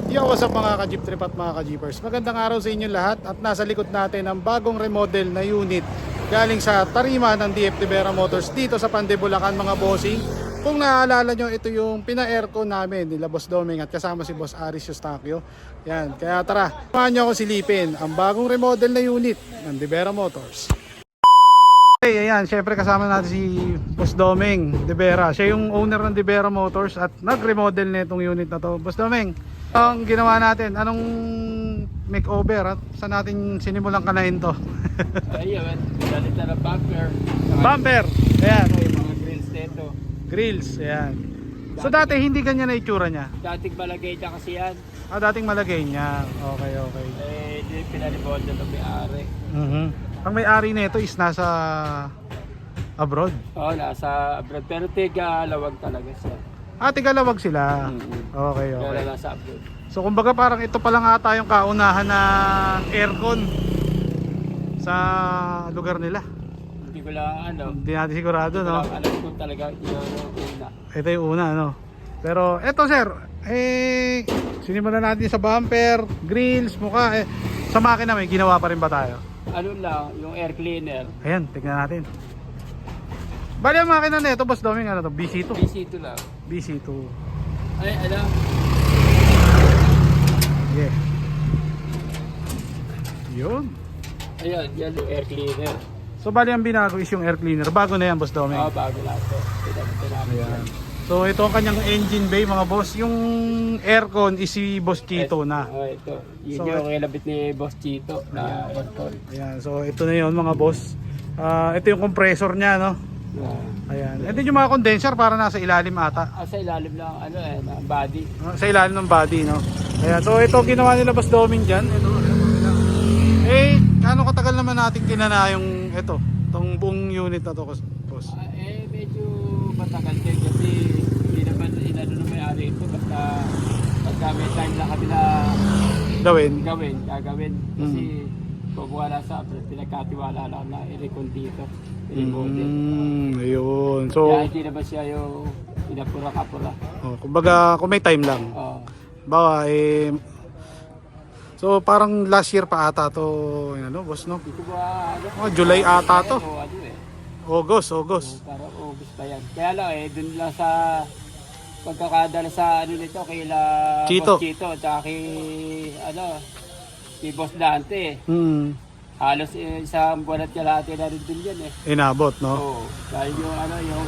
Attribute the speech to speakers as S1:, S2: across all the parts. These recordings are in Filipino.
S1: Yo, what's up mga ka-jeep trip at mga ka-jeepers? Magandang araw sa inyo lahat at nasa likod natin ang bagong remodel na unit galing sa tarima ng DF Tibera Motors dito sa Pande, Bulacan mga bossing. Kung naaalala nyo, ito yung pina-aircon namin nila Boss Doming at kasama si Boss Aris Eustaquio. Yan, kaya tara, samahan nyo ako silipin ang bagong remodel na unit ng Tibera Motors. Okay, ayan, syempre kasama natin si Boss Doming Tibera. Siya yung owner ng Tibera Motors at nag-remodel na itong unit na to. Boss Doming, ang ginawa natin, anong makeover at saan natin sinimulang kanain to?
S2: Ayun, galit na ng bumper.
S1: Bumper! Ayan,
S2: Yung mga grills nito.
S1: grills, ayan. So dati hindi ganyan na itsura niya?
S2: Dating malagay na kasi yan.
S1: Dating malagay niya. Okay, okay.
S2: Hindi pinalibod na ng may-ari.
S1: Ang may-ari nito is nasa abroad.
S2: Oo, nasa abroad. Pero tiga-lawag talaga siya.
S1: Tigalawag sila. Okay,
S2: Pero
S1: okay.
S2: nasa abroad.
S1: So kumbaga parang ito pa lang ata yung kaunahan ng aircon sa lugar nila.
S2: Hindi ko lang
S1: Hindi natin sigurado, no?
S2: alam ko talaga yun yung una.
S1: Ito yung una, no? Pero eto sir, sinimulan natin sa bumper, grills, mukha. Sa makina may ginawa pa rin ba tayo?
S2: Ano lang, yung air cleaner.
S1: Ayan, tignan natin. Bali ang makina na ito, Boss Doming, ano to? BC2?
S2: BC2 lang.
S1: BC2.
S2: Ay, alam.
S1: Yeah. Yun.
S2: Ayun, yan yung air cleaner.
S1: So bali ang binago is yung air cleaner. Bago na yan, Boss Doming.
S2: Bago lahat to.
S1: Ayan. So ito ang kanyang engine bay mga boss. Yung aircon is si Boss Chito na.
S2: Ito. Yun
S1: So,
S2: yung kilabit ni Boss Chito na aircon.
S1: Ayan, so ito na yun mga boss. Ito yung compressor niya, no? Ayan. Ito yung mga condenser para nasa ilalim ata.
S2: Sa ilalim lang, ng body.
S1: Sa ilalim ng body, no? Ayan, so ito ginawa nila Boss Doming dyan. Ito. Kano katagal naman natin kinana yung itong buong unit na to, boss?
S2: Medyo matagal din kasi hindi naman inano na may-ari ito. Basta pagka may time lang kami na gagawin. Kasi bubuha na sa pinagkatiwala lang na i-recon dito.
S1: Ayun. So,
S2: Kaya hindi naman siya yung inapura-kapura.
S1: kumbaga kung may time lang. Bawa so parang last year pa ata to, boss, no?
S2: Dito ba,
S1: July ata to. August.
S2: Parang August pa yan. Kaya lang dun lang sa pagkakadala sa nito kila
S1: Chito.
S2: Boss Chito at kay si Boss Dante. Halos isang buwan at kalahati na rin din yan
S1: Inabot, no?
S2: Oo. Dahil yung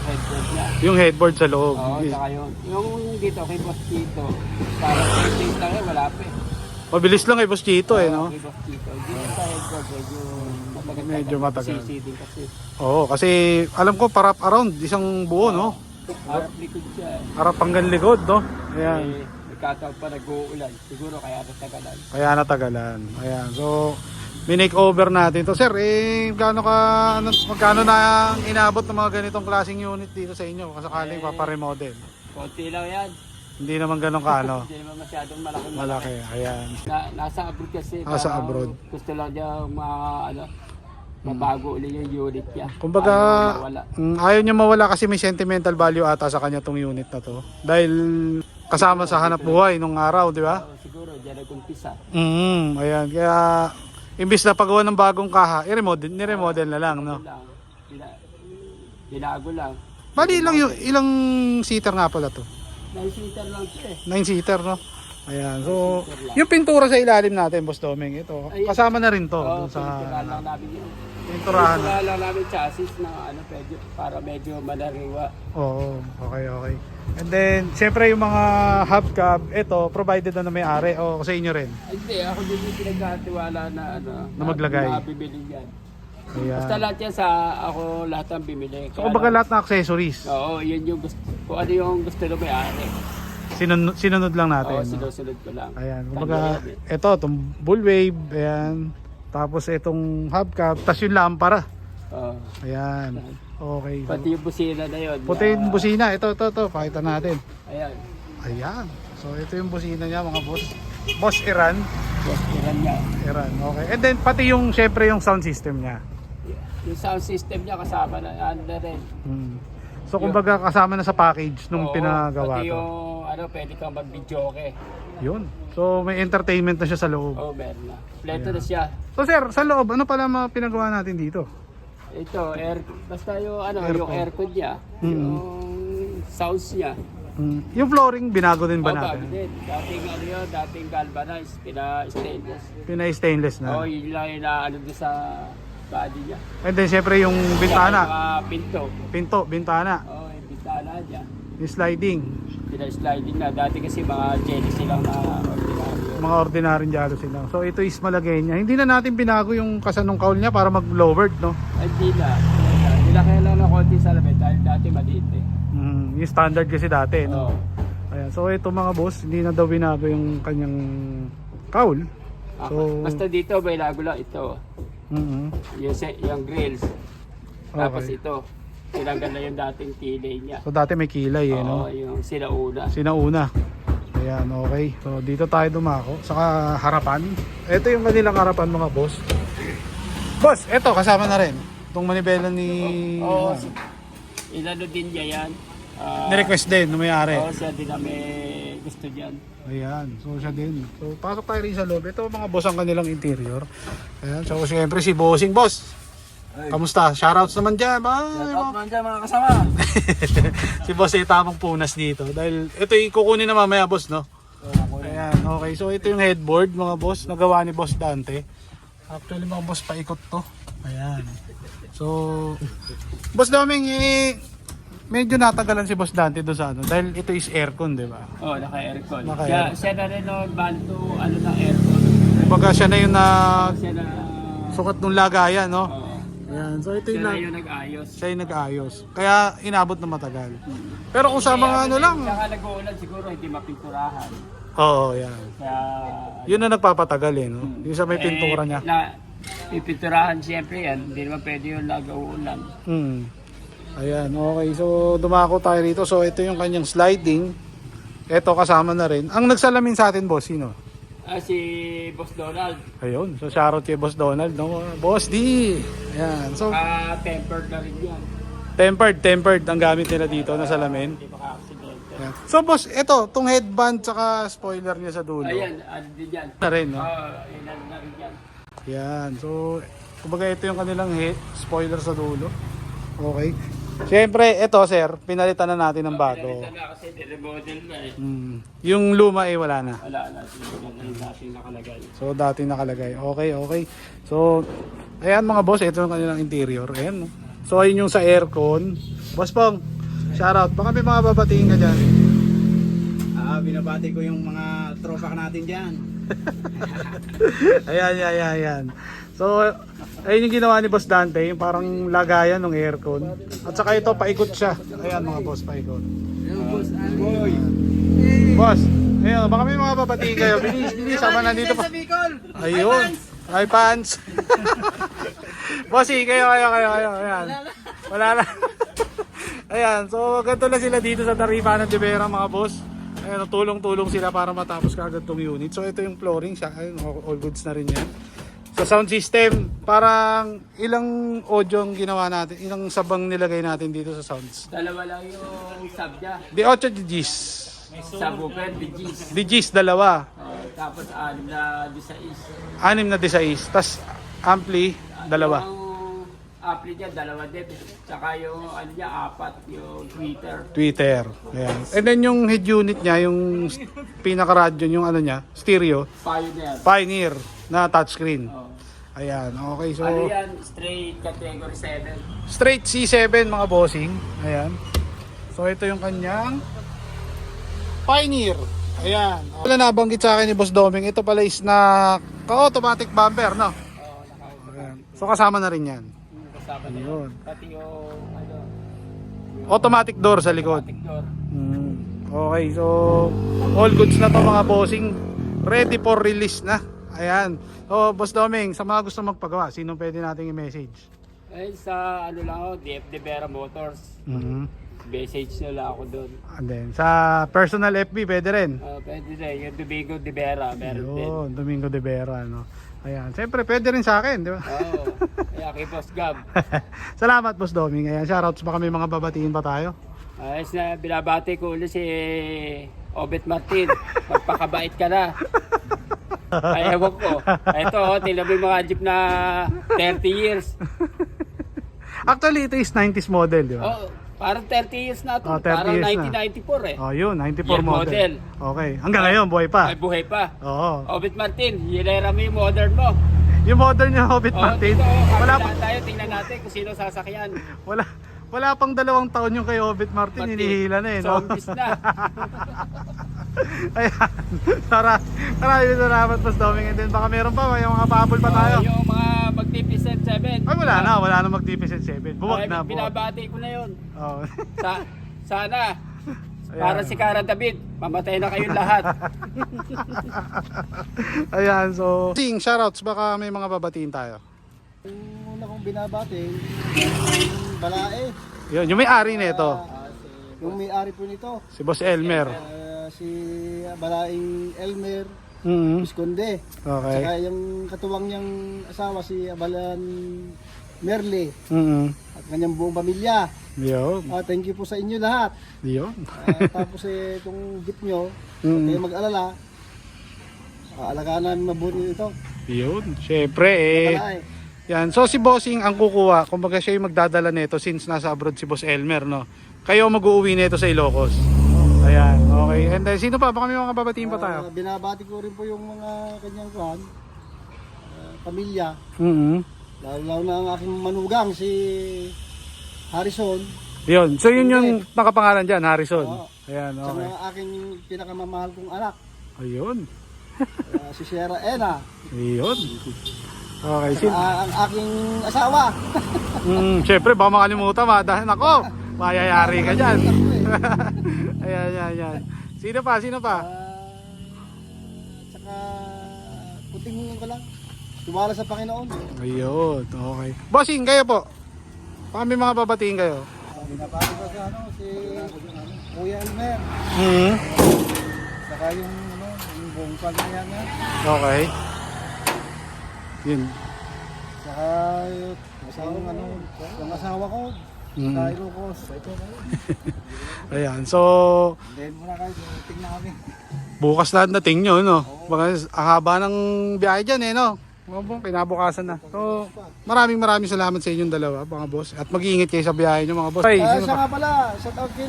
S2: headboard niya.
S1: Yung headboard sa loob.
S2: Oo, saka yung dito kay Boss Chito. Parang 10 days lang wala pa
S1: Mabilis lang kay Boss Chito, no?
S2: Kay Boss Chito. Dito sa headboard,
S1: Medyo matagal.
S2: CC din kasi.
S1: Oo, kasi alam ko parap around isang buo, no?
S2: Harap likod siya
S1: Harap hanggang likod, no? Ayan.
S2: Nagkataon pa nag-uulan. Siguro kaya natagalan.
S1: Kaya natagalan. Ayan. So, minake over natin to. Sir, magkano na inabot ng mga ganitong klaseng unit dito sa inyo? Kasakaling paparemodel.
S2: Konti lang yan.
S1: Hindi naman ganun kaano.
S2: Hindi naman masyadong
S1: Malaki. Ayan.
S2: Nasa abroad kasi.
S1: Sa
S2: parang
S1: abroad.
S2: Gusto lang niya mabago ulit yung unit niya.
S1: Kumbaga,
S2: Wala.
S1: ayaw niya mawala kasi may sentimental value ata sa kanya tong unit na to. Dahil kasama sa hanap buhay nung araw, di ba?
S2: Siguro, diyan nag-umpisa.
S1: Ayan. Kaya, imbis na paggawa ng bagong kaha, ni-remodel na lang, no?
S2: Binago lang.
S1: Bali, ilang seater nga pala to?
S2: 9-seater lang siya
S1: 9-seater, no? Ayan. So, yung pintura sa ilalim natin, Boss Doming, ito. Kasama na rin to.
S2: Oo,
S1: Sa
S2: pintura lang namin yun.
S1: pinturahan.
S2: Pintura lang namin chassis na para medyo malariwa.
S1: Oo, okay. And then, syempre yung mga hubcap, ito, provided na may-ari o sa inyo rin?
S2: Hindi, ako din yung pinagkatiwala na
S1: Na maglagay.
S2: Na bibili yan.
S1: Ayan.
S2: Basta lahat yan ako lahat ang bimili.
S1: So, kumbaga lahat ng accessories,
S2: Oo, yun yung gusto. Kung ano yung gusto na may-ari.
S1: sinunod lang natin.
S2: Oo,
S1: no?
S2: sinusunod ko lang.
S1: Ayan, kumbaga, ito, itong bullwave, ayan. Tapos itong hubcap, tas yung lampara.
S2: Oo.
S1: Ayan. Okay.
S2: Pati yung busina na yun.
S1: Puti yung busina. Ito. Pakita natin.
S2: Ayan.
S1: Ayan. So, ito yung busina niya, mga boss. Boss Iran.
S2: Boss, ilan niya.
S1: Iran, okay. And then, pati yung, syempre, yung sound system niya.
S2: Yung sound system niya kasama na rin.
S1: So kumbaga kasama na sa package nung
S2: Oo,
S1: pinagawa
S2: pati
S1: to.
S2: yung pwede kang mag-video okay.
S1: Yun. So may entertainment na siya sa loob.
S2: Oh, meron na. Pleto na siya.
S1: So sir, sa loob, ano pala mga pinagawa natin dito?
S2: Ito, basta yung
S1: Aircon.
S2: yung aircon niya, yung sounds niya.
S1: Yung flooring, binago din ba
S2: Oh, bago
S1: natin?
S2: din. Dating ano yun, dating galvanized, pina-stainless.
S1: Pina-stainless na.
S2: Oh, yun lang yung naano doon sa body niya.
S1: And then syempre yung bintana.
S2: Mga pinto.
S1: Pinto, bintana.
S2: Oh, yung bintana niya.
S1: Yung sliding.
S2: Pina-sliding na. Dati kasi mga jelly silang na ordinaryo.
S1: Mga ordinaryong jealousy lang. So ito is malagay niya. Hindi na natin binago yung kasanong kaul niya para mag-lowered, no?
S2: Hindi na. Nilakaya lang ng konti sa lamin dahil dati maliit eh.
S1: Yung standard kasi dati, no?
S2: Oh.
S1: Ayan. So ito mga boss, hindi na daw binago yung kanyang kaul. So,
S2: Basta dito, may lago lang ito. Yung grills. Tapos
S1: Okay.
S2: ito, tinanggal na yung dating kilay niya.
S1: So dati may kilay, eh, no?
S2: Oo, yung sinauna.
S1: Sinauna. Ayan, okay. So dito tayo dumako. Saka harapan. Ito yung kanilang harapan mga boss. Boss, ito kasama na rin. Itong manibela ni...
S2: Oo, inano din niya yan.
S1: Ni-request din na may-ari.
S2: Oo, siya din na may gusto dyan.
S1: Ayan, so siya din. So pasok tayo rin sa loob. Ito mga boss ang kanilang interior. Ayan, so siyempre si Bossing Boss. Kamusta? Shoutouts naman dyan.
S2: Shoutout man dyan mga kasama.
S1: Si Boss ay tamang punas dito. Dahil ito yung kukunin na mamaya boss, no? Ayan, okay. So ito yung headboard mga boss. Nagawa ni Boss Dante. Actually mga boss, paikot to. Ayan. So, Boss Doming, medyo natagalan si Boss Dante doon sa ano. Dahil ito is aircon, di ba?
S2: Oo, naka-aircon.
S1: Naka-aircon.
S2: Siya na rin no, banto, ano ng aircon.
S1: Kumbaga siya na yung
S2: Siya na...
S1: sukat ng lagayan, no?
S2: Oo.
S1: Ayan. So ito
S2: Siya
S1: yung
S2: na yung nag-ayos.
S1: siya yung nag-ayos. Kaya inabot na matagal. Pero kung sa mga ano lang.
S2: Saka nag-uulan siguro, hindi mapinturahan.
S1: Oo, yan.
S2: Kaya...
S1: Yun na nagpapatagal eh, no? Yung sa may pintura niya.
S2: Pipinturahan siyempre yan. Hindi naman pwede yung nag-uulan.
S1: Ayan, okay. So, dumako tayo rito. So, ito yung kanyang sliding. Ito, kasama na rin. Ang nagsalamin sa atin, boss, sino?
S2: Si Boss Donald.
S1: Ayun. So, shoutout kay Boss Donald, no? Boss D! Ayan. So,
S2: Tempered na rin yan.
S1: tempered ang gamit nila dito na salamin.
S2: Hindi maka-accident.
S1: Ayan. So, boss, ito, tong headband tsaka spoiler niya sa dulo.
S2: Ayan, ano din yan.
S1: Na rin, no?
S2: Yun na rin yan.
S1: Yan. So, kumbaga ito yung kanilang spoiler sa dulo. Okay. Siyempre, ito sir, pinalitan na natin ng bago.
S2: Pinalitan na kasi remodel na eh.
S1: Yung luma wala na.
S2: Wala na. Dating nakalagay.
S1: So, dati nakalagay. Okay. So, ayan mga boss, ito yung kanilang interior. Ayan. No? So, ayun yung sa aircon. Boss Pong, shoutout. Baka may mga babatiin ka dyan.
S3: Binabati ko yung mga tropa natin dyan.
S1: Ayan. So, ayun yung ginawa ni Boss Dante, yung parang lagayan ng aircon. At saka ito, paikot siya. Ayan mga boss, paikot.
S3: Boy!
S1: Boss, ayun, baka may mga babatiin kayo. Bilis, sama nandito pa. Ayun. Ay, pants. Bossy, kayo. Ayan. Wala na. Ayan, so ganito na sila dito sa Tarifa ng Dibera mga boss. Ayan, tulong-tulong sila para matapos kaagad tong unit. So ito yung flooring siya. Ayun, all goods na rin yan. Sa sound system, parang ilang audio ang ginawa natin, ilang sabang nilagay natin dito sa sounds.
S2: Dalawa lang yung sub niya.
S1: Di 8 DGs.
S2: Subwoofer, DGs.
S1: DGs, dalawa.
S2: Tapos 6 na disais.
S1: 6 na disais. Tas ampli, dalawa.
S2: Yung ampli niya, dalawa din. Tsaka yung ano niya, 4, yung tweeter.
S1: Twitter. Ayan. And then yung head unit niya, yung pinaka-radio, yung ano niya, stereo, Pioneer na touchscreen. Ayan, okay. So,
S2: Ano yan? Straight category 7.
S1: straight C7 mga bossing. Ayan. So, ito yung kanyang Pioneer. Ayan. Wala nabanggit sa akin ni Boss Doming. Ito pala is na automatic bumper, no? Ayan. So, kasama na rin yan.
S2: Kasama na
S1: Ayun.
S2: yun. Pati yung ano,
S1: Automatic door sa likod.
S2: automatic door.
S1: Okay, so all goods na to mga bossing. Ready for release na. Ayan. So, Boss Doming, sa mga gusto magpagawa, sino pwede nating i-message?
S2: Eh, sa ano lang ako, DF Vera Motors. Message nila ako doon.
S1: And then, sa personal FB, pwede rin.
S2: Pwede rin, yung Domingo de Vera, meron din.
S1: Yun, Domingo de Vera, no? Ayan, siyempre pwede rin sa akin, di ba?
S2: Oo, kaya kay Boss Gab.
S1: Salamat, Boss Doming. Ayan, shoutouts, baka may mga babatiin pa tayo.
S2: Ayos na, binabati ko ulit si Obet Martin, magpakabait ka na. Ay, ewan ko. Ito, tingnan mo yung mga jeep na 30 years.
S1: Actually, ito is 90s model, di ba?
S2: Oh, parang 30 years na ito.
S1: Oh, 30
S2: parang
S1: years na.
S2: 1994 eh.
S1: Oh, yun, 94
S2: Year
S1: model.
S2: model.
S1: Okay, hanggang ngayon, buhay pa.
S2: Ay, buhay pa.
S1: Oo.
S2: Obet Martin, hilera mo yung modern mo.
S1: Yung model niya, Hobbit
S2: Oh,
S1: Martin,
S2: dito,
S1: wala,
S2: kabilaan tayo, tingnan natin kung sino sasakyan.
S1: wala pang 2 taon yung kay Hobbit Martin, hinihila na eh, no?
S2: Zombies na.
S1: Ayan, maraming salamat, Boss Doming. And then baka meron pa, may mga pahabol pa tayo.
S2: Yung mga magnificent 7.
S1: Ay, wala na magnificent 7. Buwag na, buwag.
S2: Binabati ko na yun.
S1: Oh.
S2: Sana.
S1: Ayan.
S2: Para si Cara David, mamatay na kayong lahat.
S1: Ayan, so shoutouts, baka may mga babatiin tayo.
S4: Yung una kong binabati, yung Balae.
S1: Yun, yung may-ari nito,
S4: Yung may-ari po nito,
S1: si Boss Elmer.
S4: si Balaeng Elmer
S1: Mhm.
S4: Visconde.
S1: Okay.
S4: Saka yung katuwang niyang asawa, si Abalan Merle.
S1: Mhm.
S4: At kanyang buong pamilya.
S1: Yun.
S4: Thank you po sa inyo lahat.
S1: Yun.
S4: Tapos itong jeep nyo,
S1: Mhm.
S4: huwag kayong mag-alala. Alagaan namin mabuti ito.
S1: Yun. Syempre eh.
S4: Balae.
S1: Yan. So si Bossing ang kukuha. Kumbaga siya yung magdadala nito since nasa abroad si Boss Elmer, no? Kayo mag-uuwi nito sa Ilocos. Ayan. Okay. And then sino pa? Baka may mga babatiin pa tayo.
S4: Binabati ko rin po yung mga kanyang pamilya.
S1: Mhm.
S4: Lalo na ang aking manugang, si Harrison.
S1: Yun. So yun yung nakapangalan dyan, Harrison.
S4: Oo.
S1: Ayan.
S4: Saka
S1: Okay.
S4: ang aking pinakamamahal kong anak,
S1: Ayun.
S4: si Sierra Ena.
S1: Ayun. Okay.
S4: Saka ang aking asawa.
S1: Siyempre, baka makalimutan ma. Dahil ako, mayayari ka dyan. Ayan. Sino pa?
S4: Saka puting ko lang. Tuwala sa Panginoon.
S1: Ayun. Okay. Bossing, kayo po. Baka may mga babatiin kayo.
S4: Binabati ko sa si Kuya Elmer.
S1: Mhm.
S4: Saka yung buong pamilya niya.
S1: Okay. Yun.
S4: Saka yung asawa ko.
S1: Mhm.
S4: Saka ko.
S1: Ayan. So,
S4: Then muna kayo, tingnan kami.
S1: bukas na dating nyo, no? Baka ang haba ng biyahe dyan, eh, no? Kinabukasan na. So, maraming salamat sa inyong dalawa, mga boss. At mag-iingat kayo sa biyahe nyo, mga boss. Ay, sino
S4: Siya
S1: pa?
S4: nga pala, shout out kay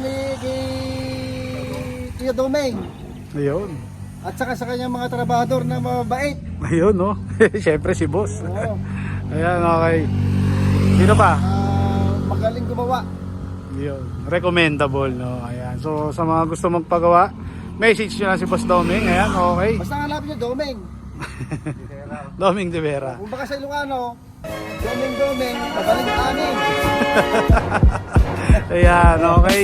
S4: Kuya Domeng.
S1: Ayun.
S4: At saka sa kanyang mga trabahador na mabait.
S1: Ayun, no? Siyempre si boss.
S4: Oo.
S1: Ayan, okay. Sino pa?
S4: Magaling gumawa.
S1: Yun. Recommendable, no? Ayan. So, sa mga gusto magpagawa, message nyo lang si Boss Doming. Ayan, okay.
S4: Basta hanapin nyo, Domeng.
S1: Doming de Vera.
S4: Kung baka sa Ilocano, Domeng, magaling amin.
S1: Ayan, okay.